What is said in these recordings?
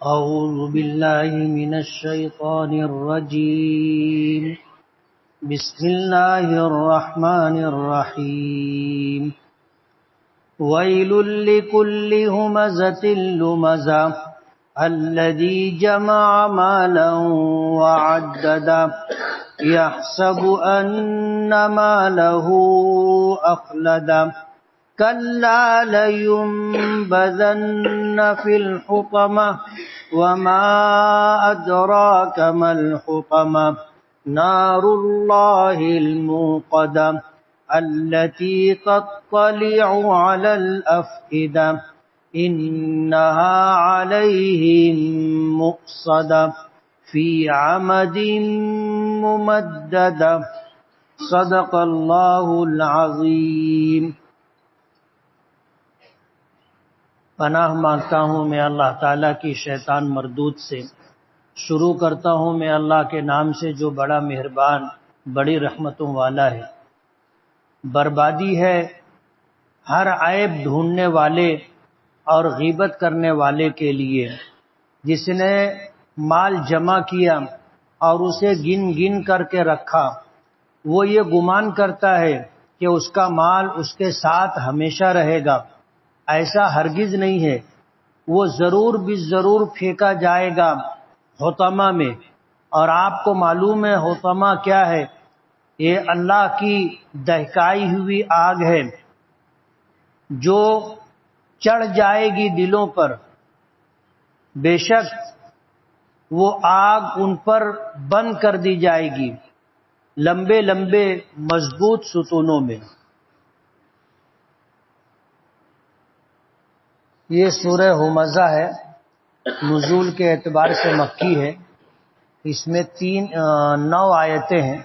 اعوذ باللہ من الشیطان الرجیم بسم اللہ الرحمن الرحیم ویل لکل ہمزۃ لمزہ الذی جمع مالا وعددہ يحسب أن ماله أخلده كلا لينبذن في الحطمة وما أدراك ما الحطمة نار الله الموقدة التي تطلع على الأفئدة إنها عليهم مؤصدة فی عمد ممددہ صدق اللہ العظیم۔ پناہ مانگتا ہوں میں اللہ تعالیٰ کی شیطان مردود سے۔ شروع کرتا ہوں میں اللہ کے نام سے جو بڑا مہربان بڑی رحمتوں والا ہے۔ بربادی ہے ہر عیب ڈھونڈنے والے اور غیبت کرنے والے کے لیے، جس نے مال جمع کیا اور اسے گن گن کر کے رکھا، وہ یہ گمان کرتا ہے کہ اس کا مال اس کے ساتھ ہمیشہ رہے گا۔ ایسا ہرگز نہیں ہے، وہ ضرور بالضرور پھینکا جائے گا حطمہ میں۔ اور آپ کو معلوم ہے حطمہ کیا ہے؟ یہ اللہ کی دہکائی ہوئی آگ ہے جو چڑھ جائے گی دلوں پر۔ بے شک وہ آگ ان پر بند کر دی جائے گی لمبے لمبے مضبوط ستونوں میں۔ یہ سورہ ہمزہ ہے، نزول کے اعتبار سے مکی ہے۔ اس میں 9 آیتیں ہیں۔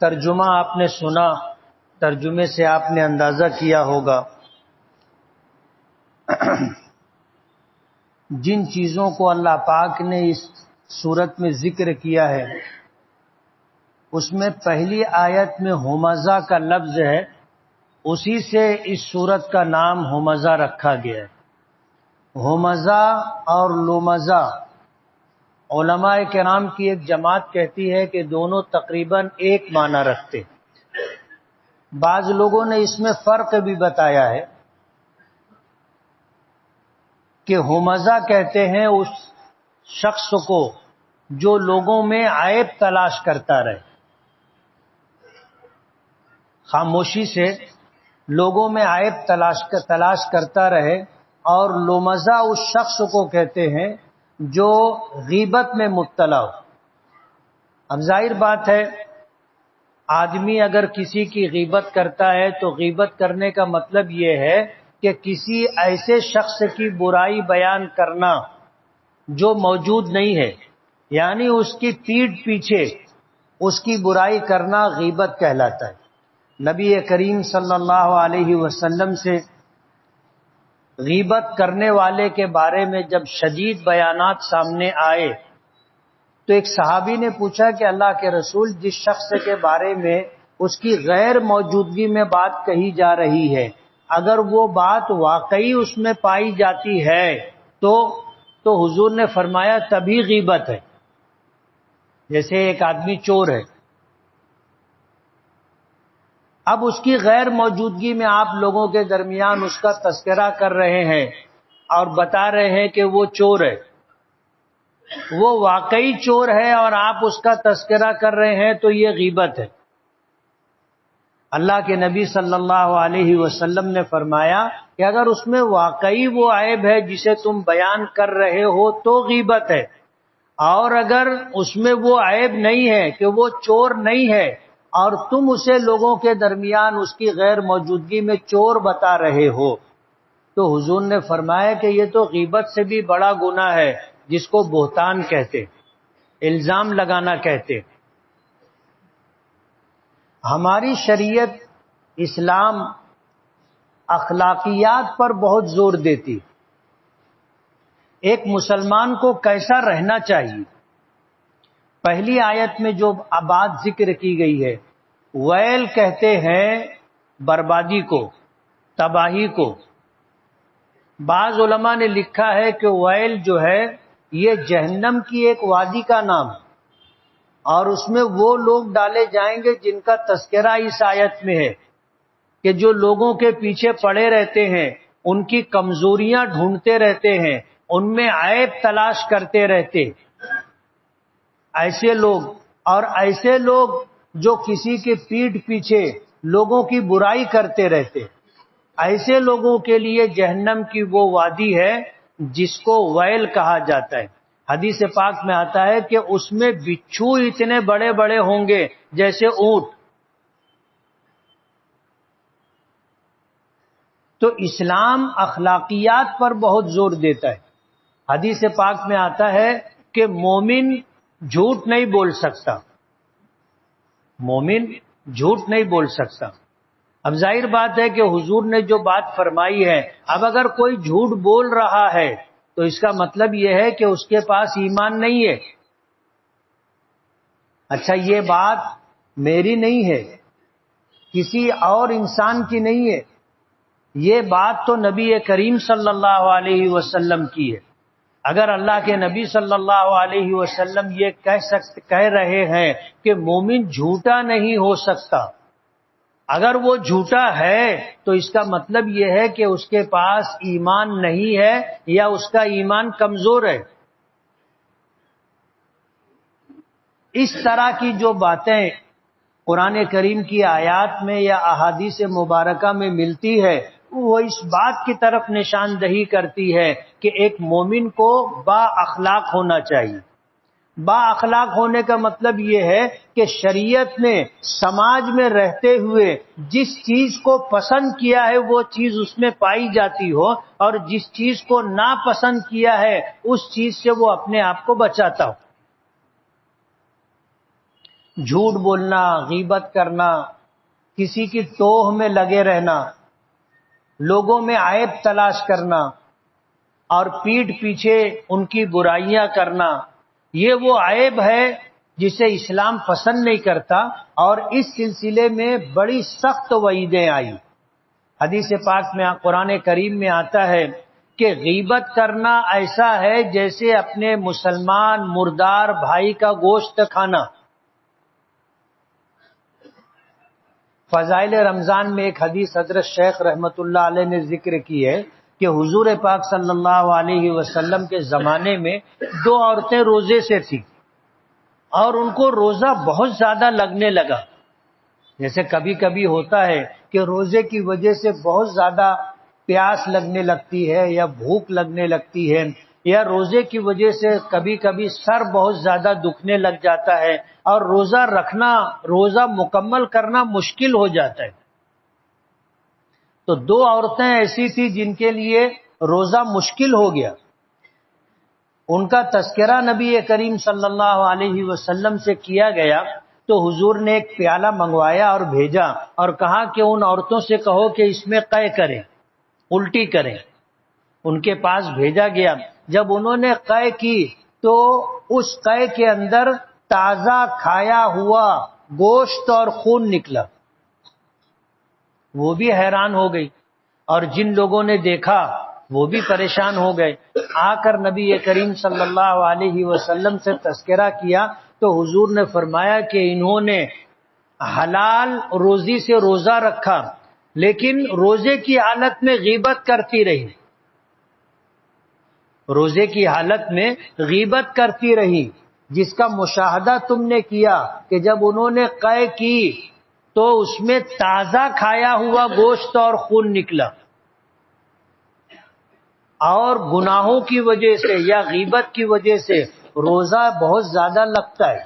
ترجمہ آپ نے سنا، ترجمے سے آپ نے اندازہ کیا ہوگا جن چیزوں کو اللہ پاک نے اس سورت میں ذکر کیا ہے، اس میں پہلی آیت میں ہمزہ کا لفظ ہے، اسی سے اس سورت کا نام ہمزہ رکھا گیا ہے۔ ہمزہ اور لمزہ علماء کرام کی ایک جماعت کہتی ہے کہ دونوں تقریباً ایک معنی رکھتے۔ بعض لوگوں نے اس میں فرق بھی بتایا ہے کہ ہمزہ کہتے ہیں اس شخص کو جو لوگوں میں عیب تلاش کرتا رہے، خاموشی سے لوگوں میں عیب تلاش کرتا رہے، اور لمزہ اس شخص کو کہتے ہیں جو غیبت میں مبتلا ہو۔ اب ظاہر بات ہے آدمی اگر کسی کی غیبت کرتا ہے تو غیبت کرنے کا مطلب یہ ہے کہ کسی ایسے شخص کی برائی بیان کرنا جو موجود نہیں ہے، یعنی اس کی پیٹھ پیچھے اس کی برائی کرنا غیبت کہلاتا ہے۔ نبی کریم صلی اللہ علیہ وسلم سے غیبت کرنے والے کے بارے میں جب شدید بیانات سامنے آئے تو ایک صحابی نے پوچھا کہ اللہ کے رسول، جس شخص کے بارے میں اس کی غیر موجودگی میں بات کہی جا رہی ہے، اگر وہ بات واقعی اس میں پائی جاتی ہے تو حضور نے فرمایا تبھی غیبت ہے۔ جیسے ایک آدمی چور ہے، اب اس کی غیر موجودگی میں آپ لوگوں کے درمیان اس کا تذکرہ کر رہے ہیں اور بتا رہے ہیں کہ وہ چور ہے، وہ واقعی چور ہے اور آپ اس کا تذکرہ کر رہے ہیں تو یہ غیبت ہے۔ اللہ کے نبی صلی اللہ علیہ وسلم نے فرمایا کہ اگر اس میں واقعی وہ عیب ہے جسے تم بیان کر رہے ہو تو غیبت ہے، اور اگر اس میں وہ عیب نہیں ہے کہ وہ چور نہیں ہے اور تم اسے لوگوں کے درمیان اس کی غیر موجودگی میں چور بتا رہے ہو، تو حضور نے فرمایا کہ یہ تو غیبت سے بھی بڑا گناہ ہے، جس کو بہتان کہتے، الزام لگانا کہتے۔ ہماری شریعت اسلام اخلاقیات پر بہت زور دیتی، ایک مسلمان کو کیسا رہنا چاہیے۔ پہلی آیت میں جو بات ذکر کی گئی ہے، ویل کہتے ہیں بربادی کو، تباہی کو، بعض علماء نے لکھا ہے کہ ویل جو ہے یہ جہنم کی ایک وادی کا نام ہے، اور اس میں وہ لوگ ڈالے جائیں گے جن کا تذکرہ اس آیت میں ہے کہ جو لوگوں کے پیچھے پڑے رہتے ہیں، ان کی کمزوریاں ڈھونڈتے رہتے ہیں، ان میں عیب تلاش کرتے رہتے، ایسے لوگ، اور ایسے لوگ جو کسی کے پیٹھ پیچھے لوگوں کی برائی کرتے رہتے، ایسے لوگوں کے لیے جہنم کی وہ وادی ہے جس کو ویل کہا جاتا ہے۔ حدیث پاک میں آتا ہے کہ اس میں بچھو اتنے بڑے بڑے ہوں گے جیسے اونٹ۔ تو اسلام اخلاقیات پر بہت زور دیتا ہے۔ حدیث پاک میں آتا ہے کہ مومن جھوٹ نہیں بول سکتا، مومن جھوٹ نہیں بول سکتا۔ اب ظاہر بات ہے کہ حضور نے جو بات فرمائی ہے، اب اگر کوئی جھوٹ بول رہا ہے تو اس کا مطلب یہ ہے کہ اس کے پاس ایمان نہیں ہے۔ اچھا، یہ بات میری نہیں ہے، کسی اور انسان کی نہیں ہے، یہ بات تو نبی کریم صلی اللہ علیہ وسلم کی ہے۔ اگر اللہ کے نبی صلی اللہ علیہ وسلم یہ کہہ رہے ہیں کہ مومن جھوٹا نہیں ہو سکتا، اگر وہ جھوٹا ہے تو اس کا مطلب یہ ہے کہ اس کے پاس ایمان نہیں ہے یا اس کا ایمان کمزور ہے۔ اس طرح کی جو باتیں قرآن کریم کی آیات میں یا احادیث مبارکہ میں ملتی ہے، وہ اس بات کی طرف نشاندہی کرتی ہے کہ ایک مومن کو با اخلاق ہونا چاہیے۔ با اخلاق ہونے کا مطلب یہ ہے کہ شریعت نے سماج میں رہتے ہوئے جس چیز کو پسند کیا ہے وہ چیز اس میں پائی جاتی ہو، اور جس چیز کو ناپسند کیا ہے اس چیز سے وہ اپنے آپ کو بچاتا ہو۔ جھوٹ بولنا، غیبت کرنا، کسی کی ٹوہ میں لگے رہنا، لوگوں میں عیب تلاش کرنا اور پیٹھ پیچھے ان کی برائیاں کرنا، یہ وہ عیب ہے جسے اسلام پسند نہیں کرتا، اور اس سلسلے میں بڑی سخت وعیدیں آئی۔ حدیث پاک میں، قرآن کریم میں آتا ہے کہ غیبت کرنا ایسا ہے جیسے اپنے مسلمان مردار بھائی کا گوشت کھانا۔ فضائل رمضان میں ایک حدیث حضرت شیخ رحمت اللہ علیہ نے ذکر کی ہے کہ حضور پاک صلی اللہ علیہ وسلم کے زمانے میں دو عورتیں روزے سے تھیں، اور ان کو روزہ بہت زیادہ لگنے لگا۔ جیسے کبھی کبھی ہوتا ہے کہ روزے کی وجہ سے بہت زیادہ پیاس لگنے لگتی ہے یا بھوک لگنے لگتی ہے، یا روزے کی وجہ سے کبھی کبھی سر بہت زیادہ دکھنے لگ جاتا ہے، اور روزہ رکھنا، روزہ مکمل کرنا مشکل ہو جاتا ہے۔ تو دو عورتیں ایسی تھیں جن کے لیے روزہ مشکل ہو گیا، ان کا تذکرہ نبی کریم صلی اللہ علیہ وسلم سے کیا گیا، تو حضور نے ایک پیالہ منگوایا اور بھیجا اور کہا کہ ان عورتوں سے کہو کہ اس میں قے کریں، الٹی کریں۔ ان کے پاس بھیجا گیا، جب انہوں نے قے کی تو اس قے کے اندر تازہ کھایا ہوا گوشت اور خون نکلا۔ وہ بھی حیران ہو گئی، اور جن لوگوں نے دیکھا وہ بھی پریشان ہو گئے۔ آ کر نبی کریم صلی اللہ علیہ وسلم سے تذکرہ کیا تو حضور نے فرمایا کہ انہوں نے حلال روزی سے روزہ رکھا، لیکن روزے کی حالت میں غیبت کرتی رہی، روزے کی حالت میں غیبت کرتی رہی، جس کا مشاہدہ تم نے کیا کہ جب انہوں نے قے کی تو اس میں تازہ کھایا ہوا گوشت اور خون نکلا۔ اور گناہوں کی وجہ سے یا غیبت کی وجہ سے روزہ بہت زیادہ لگتا ہے۔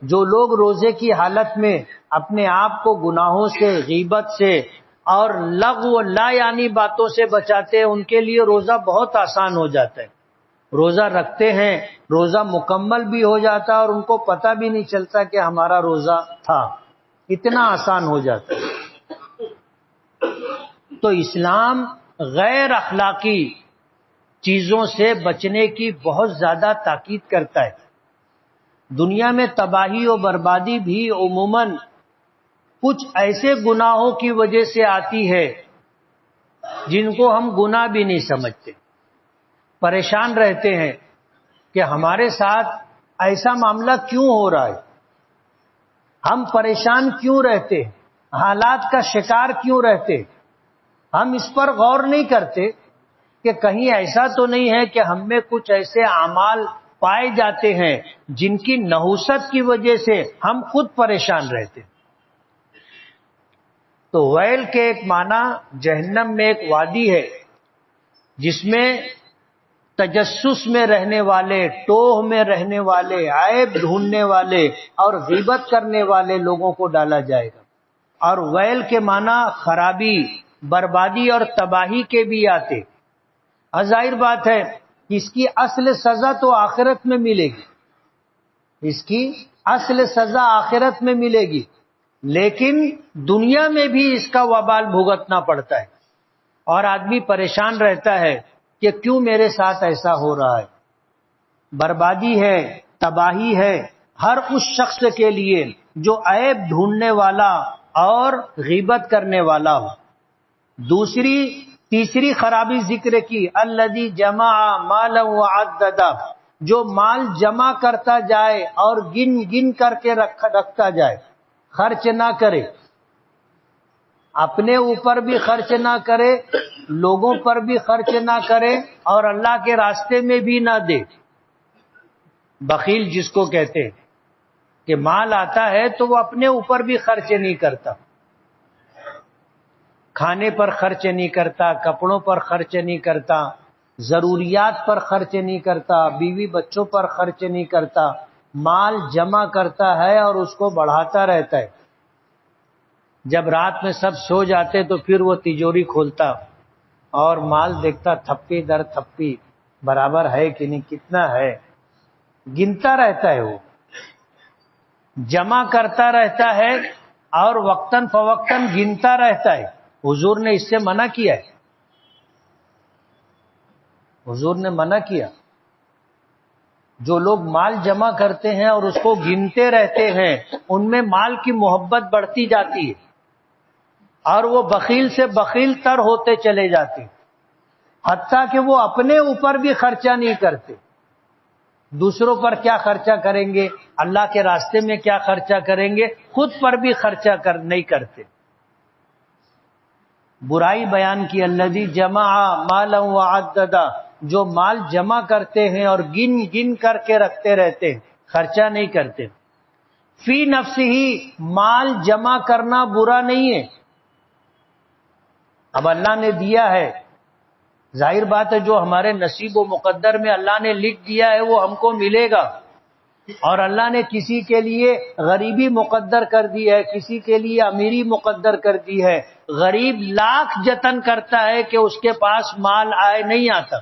جو لوگ روزے کی حالت میں اپنے آپ کو گناہوں سے، غیبت سے اور لغو لا یعنی باتوں سے بچاتے ہیں، ان کے لیے روزہ بہت آسان ہو جاتا ہے۔ روزہ رکھتے ہیں، روزہ مکمل بھی ہو جاتا ہے اور ان کو پتہ بھی نہیں چلتا کہ ہمارا روزہ تھا، اتنا آسان ہو جاتا ہے۔ تو اسلام غیر اخلاقی چیزوں سے بچنے کی بہت زیادہ تاکید کرتا ہے۔ دنیا میں تباہی و بربادی بھی عموماً کچھ ایسے گناہوں کی وجہ سے آتی ہے جن کو ہم گناہ بھی نہیں سمجھتے، پریشان رہتے ہیں کہ ہمارے ساتھ ایسا معاملہ کیوں ہو رہا ہے، ہم پریشان کیوں رہتے، حالات کا شکار کیوں رہتے. ہم اس پر غور نہیں کرتے کہ کہیں ایسا تو نہیں ہے کہ ہم میں کچھ ایسے اعمال پائے جاتے ہیں جن کی نحوست کی وجہ سے ہم خود پریشان رہتے. تو ویل کے ایک معنی جہنم میں ایک وادی ہے جس میں تجسس میں رہنے والے، ٹوہ میں رہنے والے، عیب ڈھونڈنے والے اور غیبت کرنے والے لوگوں کو ڈالا جائے گا. اور ویل کے معنی خرابی، بربادی اور تباہی کے بھی آتے. ظاہر بات ہے اس کی اصل سزا تو آخرت میں ملے گی، اس کی اصل سزا آخرت میں ملے گی، لیکن دنیا میں بھی اس کا وبال بھگتنا پڑتا ہے اور آدمی پریشان رہتا ہے کہ کیوں میرے ساتھ ایسا ہو رہا ہے. بربادی ہے، تباہی ہے ہر اس شخص کے لیے جو عیب ڈھونڈنے والا اور غیبت کرنے والا ہو. تیسری خرابی ذکر کی، الذی جمع مالا وعددا، جو مال جمع کرتا جائے اور گن گن کر کے رکھتا جائے، خرچ نہ کرے، اپنے اوپر بھی خرچ نہ کرے، لوگوں پر بھی خرچ نہ کرے اور اللہ کے راستے میں بھی نہ دے. بخیل جس کو کہتے ہیں کہ مال آتا ہے تو وہ اپنے اوپر بھی خرچ نہیں کرتا، کھانے پر خرچ نہیں کرتا، کپڑوں پر خرچ نہیں کرتا، ضروریات پر خرچ نہیں کرتا، بیوی بچوں پر خرچ نہیں کرتا. مال جمع کرتا ہے اور اس کو بڑھاتا رہتا ہے. جب رات میں سب سو جاتے تو پھر وہ تجوری کھولتا اور مال دیکھتا، تھپی در تھپی برابر ہے کہ نہیں، کتنا ہے، گنتا رہتا ہے. وہ جمع کرتا رہتا ہے اور وقتاً فوقتاً گنتا رہتا ہے. حضور نے اس سے منع کیا ہے، حضور نے منع کیا. جو لوگ مال جمع کرتے ہیں اور اس کو گنتے رہتے ہیں ان میں مال کی محبت بڑھتی جاتی ہے اور وہ بخیل سے بخیل تر ہوتے چلے جاتے، حتیٰ کہ وہ اپنے اوپر بھی خرچہ نہیں کرتے. دوسروں پر کیا خرچہ کریں گے، اللہ کے راستے میں کیا خرچہ کریں گے، خود پر بھی خرچہ نہیں کرتے. برائی بیان کی، الذی جمع مالا وعددا، جو مال جمع کرتے ہیں اور گن گن کر کے رکھتے رہتے ہیں، خرچہ نہیں کرتے. فی نفسہ، مال جمع کرنا برا نہیں ہے. اب اللہ نے دیا ہے، ظاہر بات ہے جو ہمارے نصیب و مقدر میں اللہ نے لکھ دیا ہے وہ ہم کو ملے گا. اور اللہ نے کسی کے لیے غریبی مقدر کر دی ہے، کسی کے لیے امیری مقدر کر دی ہے. غریب لاکھ جتن کرتا ہے کہ اس کے پاس مال آئے، نہیں آتا،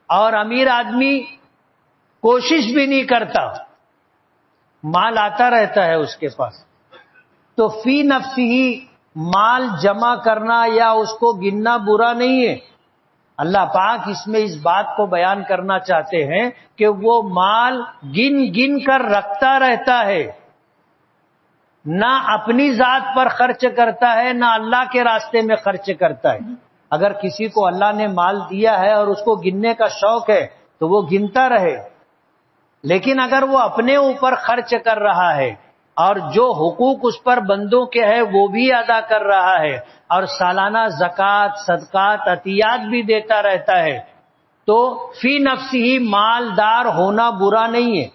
اور امیر آدمی کوشش بھی نہیں کرتا، مال آتا رہتا ہے اس کے پاس. تو فی نفسہ مال جمع کرنا یا اس کو گننا برا نہیں ہے. اللہ پاک اس میں اس بات کو بیان کرنا چاہتے ہیں کہ وہ مال گن گن کر رکھتا رہتا ہے، نہ اپنی ذات پر خرچ کرتا ہے نہ اللہ کے راستے میں خرچ کرتا ہے. اگر کسی کو اللہ نے مال دیا ہے اور اس کو گننے کا شوق ہے تو وہ گنتا رہے، لیکن اگر وہ اپنے اوپر خرچ کر رہا ہے اور جو حقوق اس پر بندوں کے ہیں وہ بھی ادا کر رہا ہے اور سالانہ زکوٰۃ، صدقات، عطیات بھی دیتا رہتا ہے، تو فی نفسہ مالدار ہونا برا نہیں ہے،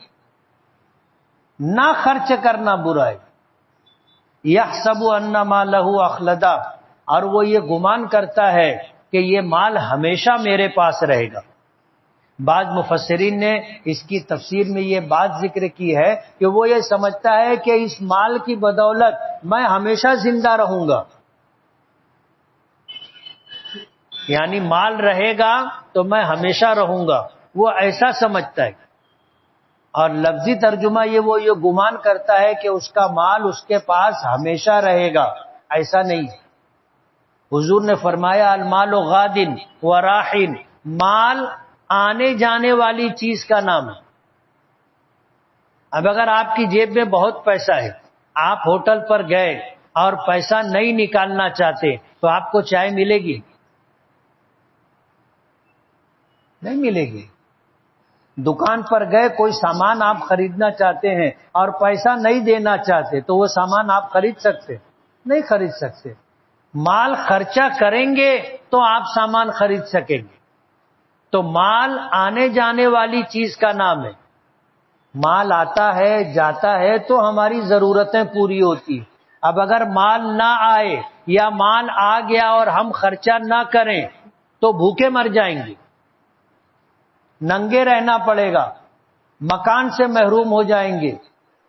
نہ خرچ کرنا برا ہے. یحسب ان مالہ اخلدا، اور وہ یہ گمان کرتا ہے کہ یہ مال ہمیشہ میرے پاس رہے گا. بعض مفسرین نے اس کی تفسیر میں یہ بات ذکر کی ہے کہ وہ یہ سمجھتا ہے کہ اس مال کی بدولت میں ہمیشہ زندہ رہوں گا، یعنی مال رہے گا تو میں ہمیشہ رہوں گا، وہ ایسا سمجھتا ہے. اور لفظی ترجمہ وہ یہ گمان کرتا ہے کہ اس کا مال اس کے پاس ہمیشہ رہے گا، ایسا نہیں. حضور نے فرمایا المال غادن وراحن، مال آنے جانے والی چیز کا نام ہے. اب اگر آپ کی جیب میں بہت پیسہ ہے، آپ ہوٹل پر گئے اور پیسہ نہیں نکالنا چاہتے تو آپ کو چائے ملے گی؟ نہیں ملے گی. دکان پر گئے، کوئی سامان آپ خریدنا چاہتے ہیں اور پیسہ نہیں دینا چاہتے تو وہ سامان آپ خرید سکتے؟ نہیں خرید سکتے. مال خرچہ کریں گے تو آپ سامان خرید سکیں گے. تو مال آنے جانے والی چیز کا نام ہے. مال آتا ہے جاتا ہے تو ہماری ضرورتیں پوری ہوتی. اب اگر مال نہ آئے یا مال آ گیا اور ہم خرچہ نہ کریں تو بھوکے مر جائیں گے، ننگے رہنا پڑے گا، مکان سے محروم ہو جائیں گے،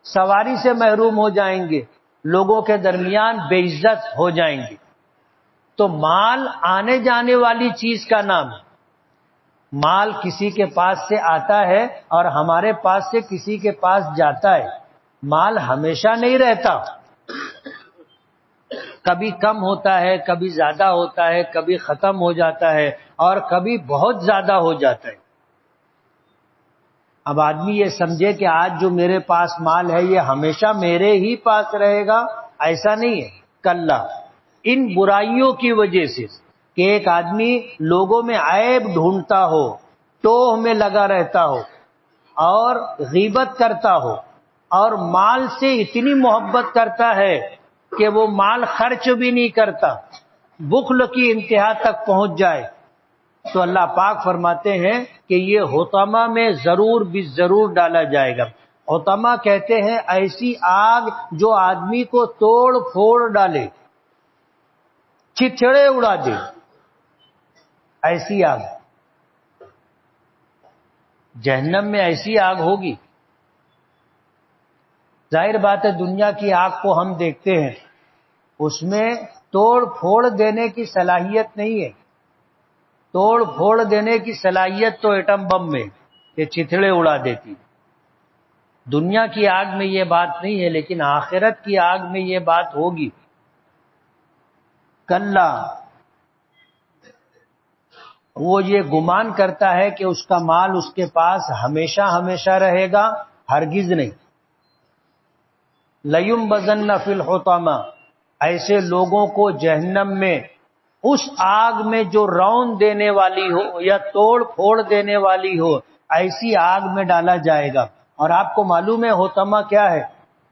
سواری سے محروم ہو جائیں گے، لوگوں کے درمیان بے عزت ہو جائیں گے. تو مال آنے جانے والی چیز کا نام ہے. مال کسی کے پاس سے آتا ہے اور ہمارے پاس سے کسی کے پاس جاتا ہے. مال ہمیشہ نہیں رہتا، کبھی کم ہوتا ہے، کبھی زیادہ ہوتا ہے، کبھی ختم ہو جاتا ہے اور کبھی بہت زیادہ ہو جاتا ہے. اب آدمی یہ سمجھے کہ آج جو میرے پاس مال ہے یہ ہمیشہ میرے ہی پاس رہے گا، ایسا نہیں ہے. کلا، ان برائیوں کی وجہ سے کہ ایک آدمی لوگوں میں عیب ڈھونڈتا ہو، ٹوہ میں لگا رہتا ہو اور غیبت کرتا ہو اور مال سے اتنی محبت کرتا ہے کہ وہ مال خرچ بھی نہیں کرتا، بخل کی انتہا تک پہنچ جائے، تو اللہ پاک فرماتے ہیں کہ یہ حطمہ میں ضرور بھی ضرور ڈالا جائے گا. حطمہ کہتے ہیں ایسی آگ جو آدمی کو توڑ پھوڑ ڈالے، چچڑے اڑا دے، ایسی آگ. جہنم میں ایسی آگ ہوگی. ظاہر بات ہے دنیا کی آگ کو ہم دیکھتے ہیں، اس میں توڑ پھوڑ دینے کی صلاحیت نہیں ہے. توڑ پھوڑ دینے کی صلاحیت تو ایٹم بم میں، یہ چتھڑے اڑا دیتی. دنیا کی آگ میں یہ بات نہیں ہے، لیکن آخرت کی آگ میں یہ بات ہوگی. کلا، وہ یہ گمان کرتا ہے کہ اس کا مال اس کے پاس ہمیشہ ہمیشہ رہے گا، ہرگز نہیں. لَيُنبَذَنَّ فِي الْحُطَمَةِ، ایسے لوگوں کو جہنم میں اس آگ میں جو رون دینے والی ہو یا توڑ پھوڑ دینے والی ہو، ایسی آگ میں ڈالا جائے گا. اور آپ کو معلوم ہے حطمہ کیا ہے،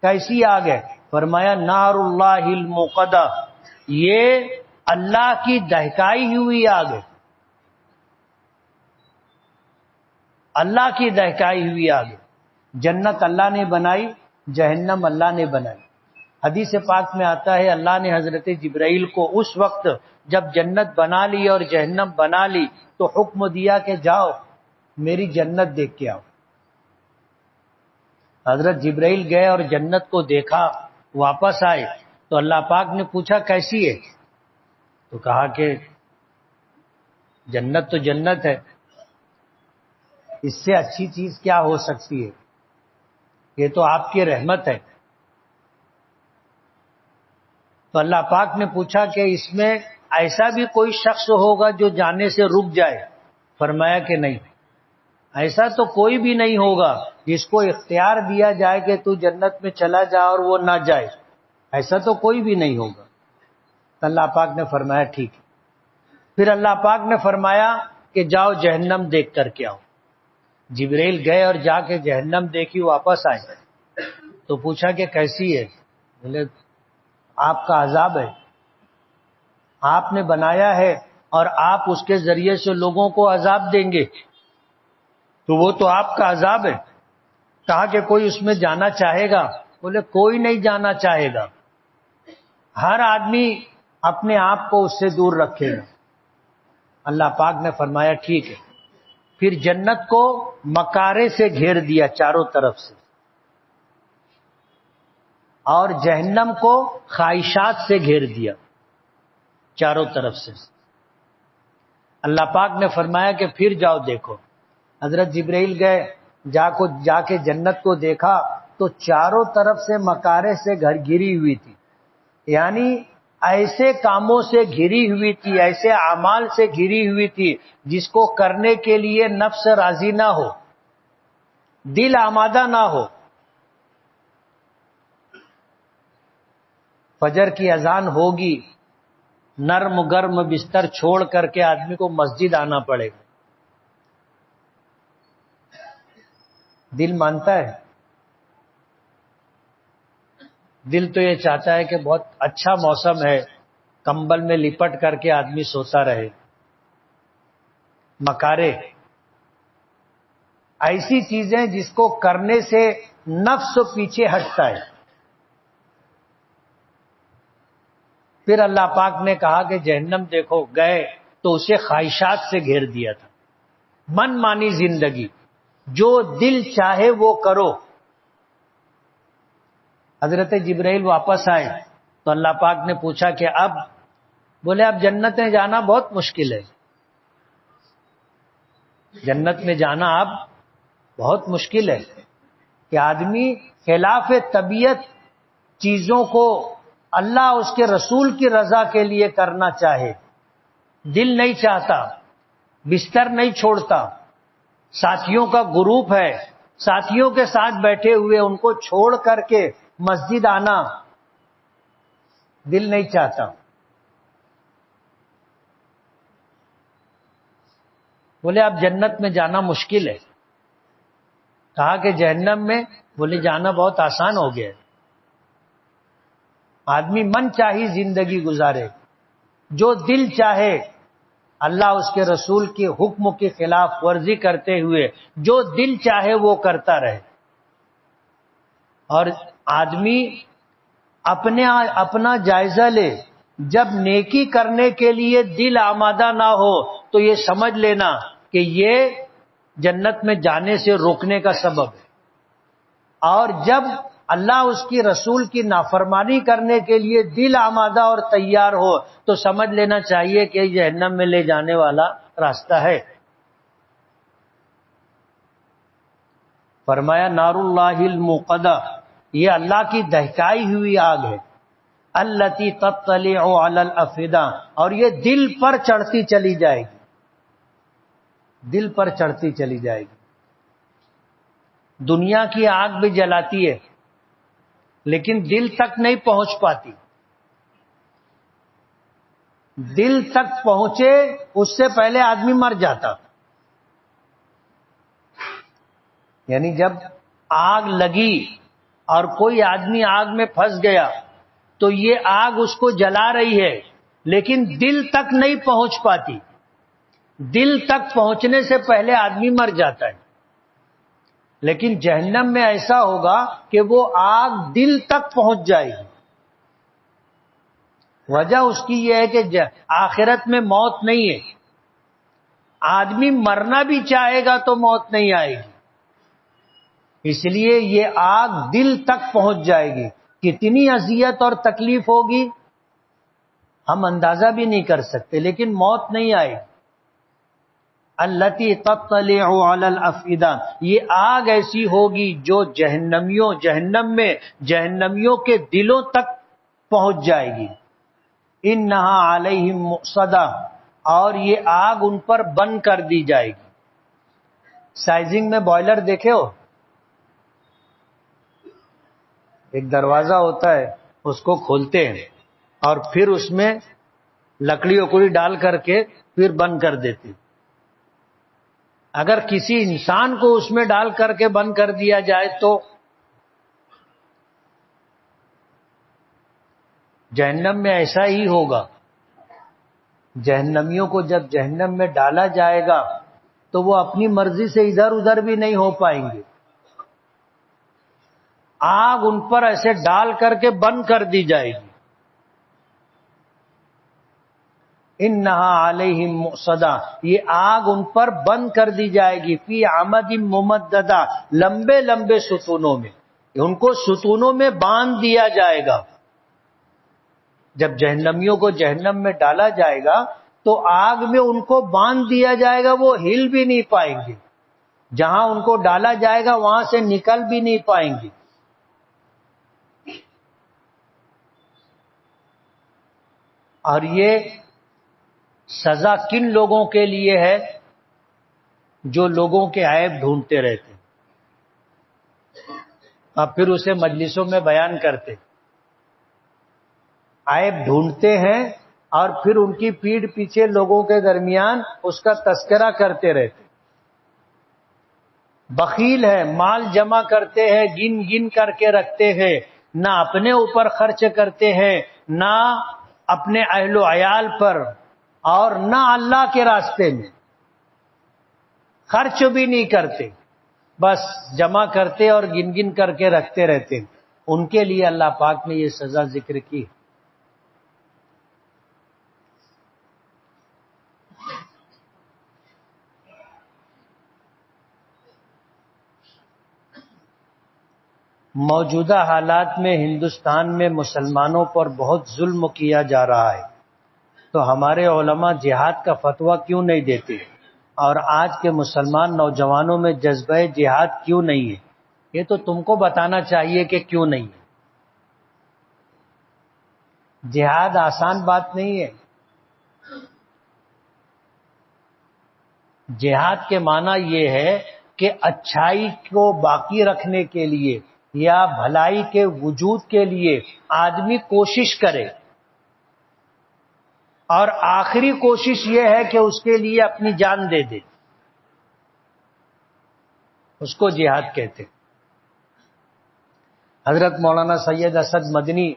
کیسی آگ ہے؟ فرمایا نار اللہ الموقدہ، یہ اللہ کی دہکائی ہوئی آگ ہے. اللہ کی دہکائی ہوئی آگ ہے. جنت اللہ نے بنائی، جہنم اللہ نے بنائی. حدیث پاک میں آتا ہے اللہ نے حضرت جبرائیل کو اس وقت جب جنت بنا لی اور جہنم بنا لی تو حکم دیا کہ جاؤ میری جنت دیکھ کے آؤ. حضرت جبرائیل گئے اور جنت کو دیکھا، واپس آئے تو اللہ پاک نے پوچھا کیسی ہے؟ تو کہا کہ جنت تو جنت ہے، اس سے اچھی چیز کیا ہو سکتی ہے، یہ تو آپ کی رحمت ہے. تو اللہ پاک نے پوچھا کہ اس میں ایسا بھی کوئی شخص ہوگا جو جانے سے رک جائے؟ فرمایا کہ نہیں، ایسا تو کوئی بھی نہیں ہوگا جس کو اختیار دیا جائے کہ تو جنت میں چلا جا اور وہ نہ جائے، ایسا تو کوئی بھی نہیں ہوگا. تو اللہ پاک نے فرمایا ٹھیک ہے. پھر اللہ پاک نے فرمایا کہ جاؤ جہنم دیکھ کر کے آؤ. جبرائیل گئے اور جا کے جہنم دیکھی، واپس آئے تو پوچھا کہ کیسی ہے؟ بولے آپ کا عذاب ہے، آپ نے بنایا ہے اور آپ اس کے ذریعے سے لوگوں کو عذاب دیں گے، تو وہ تو آپ کا عذاب ہے. کہا کہ کوئی اس میں جانا چاہے گا؟ بولے کوئی نہیں جانا چاہے گا، ہر آدمی اپنے آپ کو اس سے دور رکھے گا. اللہ پاک نے فرمایا ٹھیک ہے. پھر جنت کو مکارے سے گھیر دیا چاروں طرف سے، اور جہنم کو خواہشات سے گھیر دیا چاروں طرف سے. اللہ پاک نے فرمایا کہ پھر جاؤ دیکھو. حضرت جبرائیل گئے، جا کے جنت کو دیکھا تو چاروں طرف سے مکارے سے گھری ہوئی تھی، یعنی ایسے کاموں سے گھری ہوئی تھی، ایسے اعمال سے گھری ہوئی تھی جس کو کرنے کے لیے نفس راضی نہ ہو، دل آمادہ نہ ہو. فجر کی اذان ہوگی، نرم گرم بستر چھوڑ کر کے آدمی کو مسجد آنا پڑے گا. دل مانتا ہے؟ دل تو یہ چاہتا ہے کہ بہت اچھا موسم ہے، کمبل میں لپٹ کر کے آدمی سوتا رہے. مکارے ایسی چیزیں جس کو کرنے سے نفس پیچھے ہٹتا ہے. پھر اللہ پاک نے کہا کہ جہنم دیکھو گئے تو اسے خواہشات سے گھیر دیا تھا. من مانی زندگی، جو دل چاہے وہ کرو. حضرت جبرائیل واپس آئے تو اللہ پاک نے پوچھا کہ اب، بولے اب جنت میں جانا بہت مشکل ہے. جنت میں جانا اب بہت مشکل ہے کہ آدمی خلاف طبیعت چیزوں کو اللہ اس کے رسول کی رضا کے لیے کرنا چاہے. دل نہیں چاہتا، بستر نہیں چھوڑتا. ساتھیوں کا گروپ ہے، ساتھیوں کے ساتھ بیٹھے ہوئے ان کو چھوڑ کر کے مسجد آنا دل نہیں چاہتا. بولے اب جنت میں جانا مشکل ہے. کہا کہ جہنم میں، بولے جانا بہت آسان ہو گیا ہے. آدمی من چاہی زندگی گزارے، جو دل چاہے، اللہ اس کے رسول کے حکم کی خلاف ورزی کرتے ہوئے جو دل چاہے وہ کرتا رہے. اور آدمی اپنا جائزہ لے. جب نیکی کرنے کے لیے دل آمادہ نہ ہو تو یہ سمجھ لینا کہ یہ جنت میں جانے سے روکنے کا سبب ہے. اور جب اللہ اس کی رسول کی نافرمانی کرنے کے لیے دل آمادہ اور تیار ہو تو سمجھ لینا چاہیے کہ یہ جہنم میں لے جانے والا راستہ ہے. فرمایا نار اللہ الموقدہ، یہ اللہ کی دہکائی ہوئی آگ ہے. التی تطلع علی الافئدہ، اور یہ دل پر چڑھتی چلی جائے گی. دل پر چڑھتی چلی جائے گی. دنیا کی آگ بھی جلاتی ہے لیکن دل تک نہیں پہنچ پاتی. دل تک پہنچے اس سے پہلے آدمی مر جاتا. یعنی جب آگ لگی اور کوئی آدمی آگ میں پھنس گیا تو یہ آگ اس کو جلا رہی ہے لیکن دل تک نہیں پہنچ پاتی. دل تک پہنچنے سے پہلے آدمی مر جاتا ہے. لیکن جہنم میں ایسا ہوگا کہ وہ آگ دل تک پہنچ جائے گی. وجہ اس کی یہ ہے کہ آخرت میں موت نہیں ہے. آدمی مرنا بھی چاہے گا تو موت نہیں آئے گی. اس لیے یہ آگ دل تک پہنچ جائے گی. کتنی اذیت اور تکلیف ہوگی ہم اندازہ بھی نہیں کر سکتے، لیکن موت نہیں آئے گی. التی تطلع علی الافئدہ، یہ آگ ایسی ہوگی جو جہنمیوں کے دلوں تک پہنچ جائے گی. انہا علیہم مؤصدہ، اور یہ آگ ان پر بند کر دی جائے گی. سائزنگ میں بوائلر دیکھے ہو، ایک دروازہ ہوتا ہے، اس کو کھولتے ہیں اور پھر اس میں لکڑی اکڑی ڈال کر کے پھر بند کر دیتے ہیں. اگر کسی انسان کو اس میں ڈال کر کے بند کر دیا جائے تو جہنم میں ایسا ہی ہوگا. جہنمیوں کو جب جہنم میں ڈالا جائے گا تو وہ اپنی مرضی سے ادھر ادھر بھی نہیں ہو پائیں گے. آگ ان پر ایسے ڈال کر کے بند کر دی جائے گی. انہا علیہم مؤصدہ، یہ آگ ان پر بند کر دی جائے گی. فی عمد ممددہ، لمبے لمبے ستونوں میں. ان کو ستونوں میں باندھ دیا جائے گا. جب جہنمیوں کو جہنم میں ڈالا جائے گا تو آگ میں ان کو باندھ دیا جائے گا، وہ ہل بھی نہیں پائیں گے. جہاں ان کو ڈالا جائے گا وہاں سے نکل بھی نہیں پائیں گے. اور یہ سزا کن لوگوں کے لیے ہے؟ جو لوگوں کے عیب ڈھونڈتے رہتے اور پھر اسے مجلسوں میں بیان کرتے. عیب ڈھونڈتے ہیں اور پھر ان کی پیٹھ پیچھے لوگوں کے درمیان اس کا تذکرہ کرتے رہتے. بخیل ہے، مال جمع کرتے ہیں، گن گن کر کے رکھتے ہیں، نہ اپنے اوپر خرچ کرتے ہیں، نہ اپنے اہل و عیال پر، اور نہ اللہ کے راستے میں خرچ بھی نہیں کرتے، بس جمع کرتے اور گن گن کر کے رکھتے رہتے. ان کے لیے اللہ پاک نے یہ سزا ذکر کی. موجودہ حالات میں ہندوستان میں مسلمانوں پر بہت ظلم کیا جا رہا ہے، تو ہمارے علماء جہاد کا فتویٰ کیوں نہیں دیتے؟ اور آج کے مسلمان نوجوانوں میں جذبہ جہاد کیوں نہیں ہے؟ یہ تو تم کو بتانا چاہیے کہ کیوں نہیں ہے. جہاد آسان بات نہیں ہے. جہاد کے معنی یہ ہے کہ اچھائی کو باقی رکھنے کے لیے یا بھلائی کے وجود کے لیے آدمی کوشش کرے، اور آخری کوشش یہ ہے کہ اس کے لیے اپنی جان دے دے. اس کو جہاد کہتے. حضرت مولانا سید اسد مدنی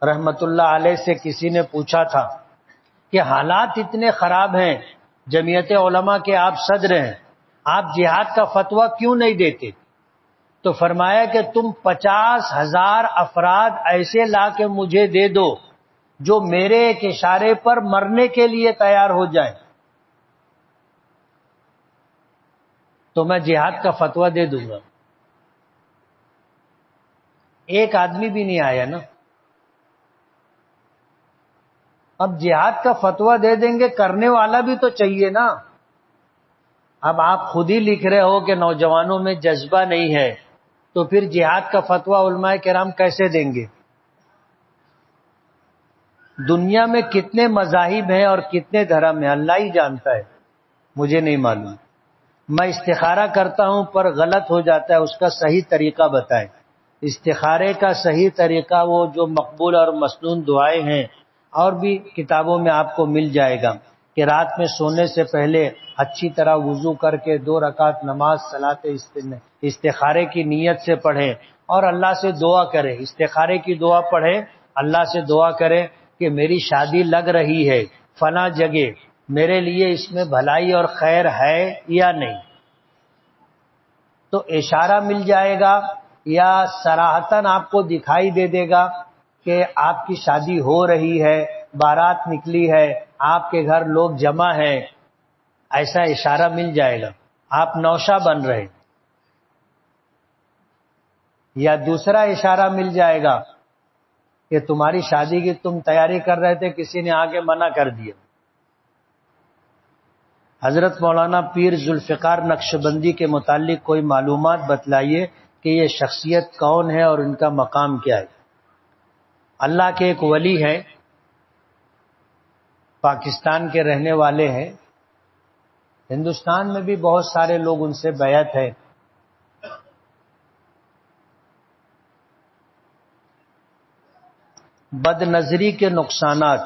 رحمت اللہ علیہ سے کسی نے پوچھا تھا کہ حالات اتنے خراب ہیں، جمعیت علماء کے آپ صدر ہیں، آپ جہاد کا فتویٰ کیوں نہیں دیتے؟ تو فرمایا کہ تم 50,000 افراد ایسے لا کے مجھے دے دو جو میرے ایک اشارے پر مرنے کے لیے تیار ہو جائیں، تو میں جہاد کا فتویٰ دے دوں گا. ایک آدمی بھی نہیں آیا نا. اب جہاد کا فتویٰ دے دیں گے، کرنے والا بھی تو چاہیے نا. اب آپ خود ہی لکھ رہے ہو کہ نوجوانوں میں جذبہ نہیں ہے، تو پھر جہاد کا فتویٰ علماء کرام کیسے دیں گے؟ دنیا میں کتنے مذاہب ہیں اور کتنے دھرم ہیں اللہ ہی جانتا ہے، مجھے نہیں معلوم. میں استخارہ کرتا ہوں پر غلط ہو جاتا ہے، اس کا صحیح طریقہ بتائیں. استخارے کا صحیح طریقہ وہ جو مقبول اور مسنون دعائیں ہیں، اور بھی کتابوں میں آپ کو مل جائے گا کہ رات میں سونے سے پہلے اچھی طرح وضو کر کے 2 رکعت نماز صلاۃ استخارے کی نیت سے پڑھیں اور اللہ سے دعا کریں. استخارے کی دعا پڑھیں، اللہ سے دعا کریں کہ میری شادی لگ رہی ہے فلاں جگہ، میرے لیے اس میں بھلائی اور خیر ہے یا نہیں. تو اشارہ مل جائے گا یا صراحتاً آپ کو دکھائی دے دے گا کہ آپ کی شادی ہو رہی ہے، بارات نکلی ہے، آپ کے گھر لوگ جمع ہیں، ایسا اشارہ مل جائے گا. آپ نوشہ بن رہے. یا دوسرا اشارہ مل جائے گا کہ تمہاری شادی کی تم تیاری کر رہے تھے، کسی نے آگے منع کر دیا. حضرت مولانا پیر ذوالفقار نقشبندی کے متعلق کوئی معلومات بتلائیے کہ یہ شخصیت کون ہے اور ان کا مقام کیا ہے. اللہ کے ایک ولی ہیں، پاکستان کے رہنے والے ہیں. ہندوستان میں بھی بہت سارے لوگ ان سے بیعت ہیں. بد نظری کے نقصانات،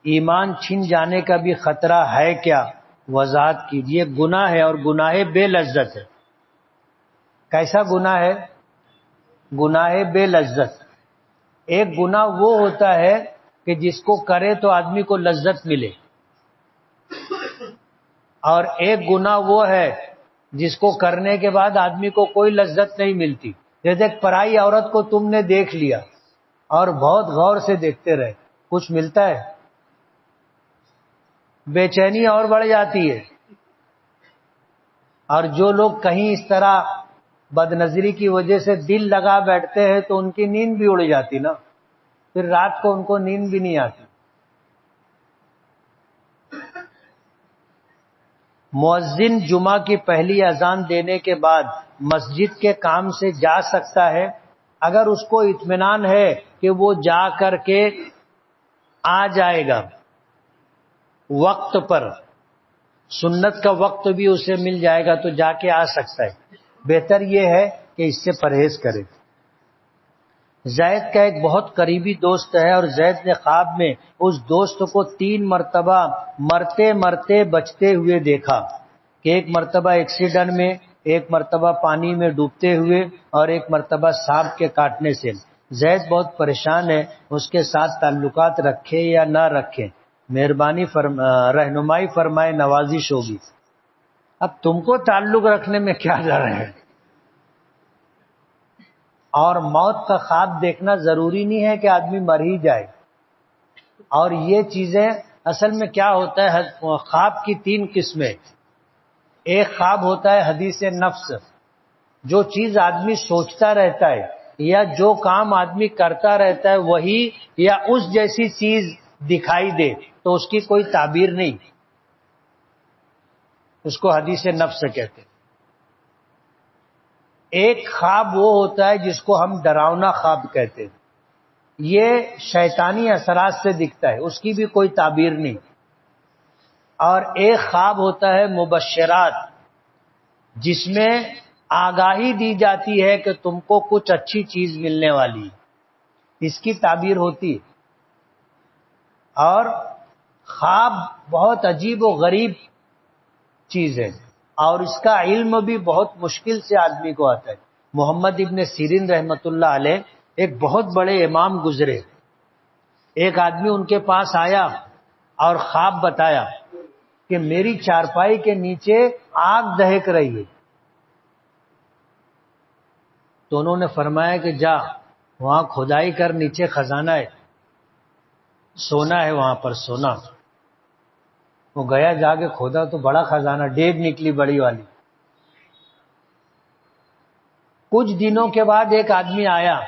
ایمان چھن جانے کا بھی خطرہ ہے کیا؟ وضاحت کیجیے. گناہ ہے اور گناہ بے لذت ہے. کیسا گناہ ہے؟ گناہ بے لذت. ایک گناہ وہ ہوتا ہے کہ جس کو کرے تو آدمی کو لذت ملے، اور ایک گناہ وہ ہے جس کو کرنے کے بعد آدمی کو کوئی لذت نہیں ملتی. جیسے ایک پرائی عورت کو تم نے دیکھ لیا اور بہت غور سے دیکھتے رہے، کچھ ملتا ہے؟ بے چینی اور بڑھ جاتی ہے. اور جو لوگ کہیں اس طرح بد نظری کی وجہ سے دل لگا بیٹھتے ہیں تو ان کی نیند بھی اڑ جاتی نا، پھر رات کو ان کو نیند بھی نہیں آتی. مؤذن جمعہ کی پہلی اذان دینے کے بعد مسجد کے کام سے جا سکتا ہے اگر اس کو اطمینان ہے کہ وہ جا کر کے آ جائے گا وقت پر، سنت کا وقت بھی اسے مل جائے گا تو جا کے آ سکتا ہے. بہتر یہ ہے کہ اس سے پرہیز کرے. زید کا ایک بہت قریبی دوست ہے اور زید نے خواب میں اس دوست کو 3 مرتبہ مرتے مرتے بچتے ہوئے دیکھا کہ ایک مرتبہ ایکسیڈنٹ میں، ایک مرتبہ پانی میں ڈوبتے ہوئے اور ایک مرتبہ سانپ کے کاٹنے سے۔ زید بہت پریشان ہے، اس کے ساتھ تعلقات رکھے یا نہ رکھے؟ مہربانی رہنمائی فرمائے، نوازش ہوگی۔ اب تم کو تعلق رکھنے میں کیا ڈر ہے؟ اور موت کا خواب دیکھنا ضروری نہیں ہے کہ آدمی مر ہی جائے۔ اور یہ چیزیں اصل میں کیا ہوتا ہے، خواب کی 3 قسمیں۔ ایک خواب ہوتا ہے حدیث نفس، جو چیز آدمی سوچتا رہتا ہے یا جو کام آدمی کرتا رہتا ہے وہی یا اس جیسی چیز دکھائی دے تو اس کی کوئی تعبیر نہیں، اس کو حدیث نفس کہتے ہیں۔ ایک خواب وہ ہوتا ہے جس کو ہم ڈراؤنا خواب کہتے ہیں، یہ شیطانی اثرات سے دکھتا ہے، اس کی بھی کوئی تعبیر نہیں۔ اور ایک خواب ہوتا ہے مبشرات، جس میں آگاہی دی جاتی ہے کہ تم کو کچھ اچھی چیز ملنے والی ہے، اس کی تعبیر ہوتی ہے۔ اور خواب بہت عجیب و غریب چیز ہے اور اس کا علم بھی بہت مشکل سے آدمی کو آتا ہے۔ محمد ابن سیرین رحمت اللہ علیہ ایک بہت بڑے امام گزرے، ایک آدمی ان کے پاس آیا اور خواب بتایا کہ میری چارپائی کے نیچے آگ دہک رہی ہے۔ تو انہوں نے فرمایا کہ جا وہاں کھدائی کر، نیچے خزانہ ہے، سونا ہے وہاں پر سونا۔ وہ گیا، جا کے کھودا تو بڑا خزانہ، ڈیگ نکلی بڑی والی۔ کچھ دنوں کے بعد ایک آدمی آیا،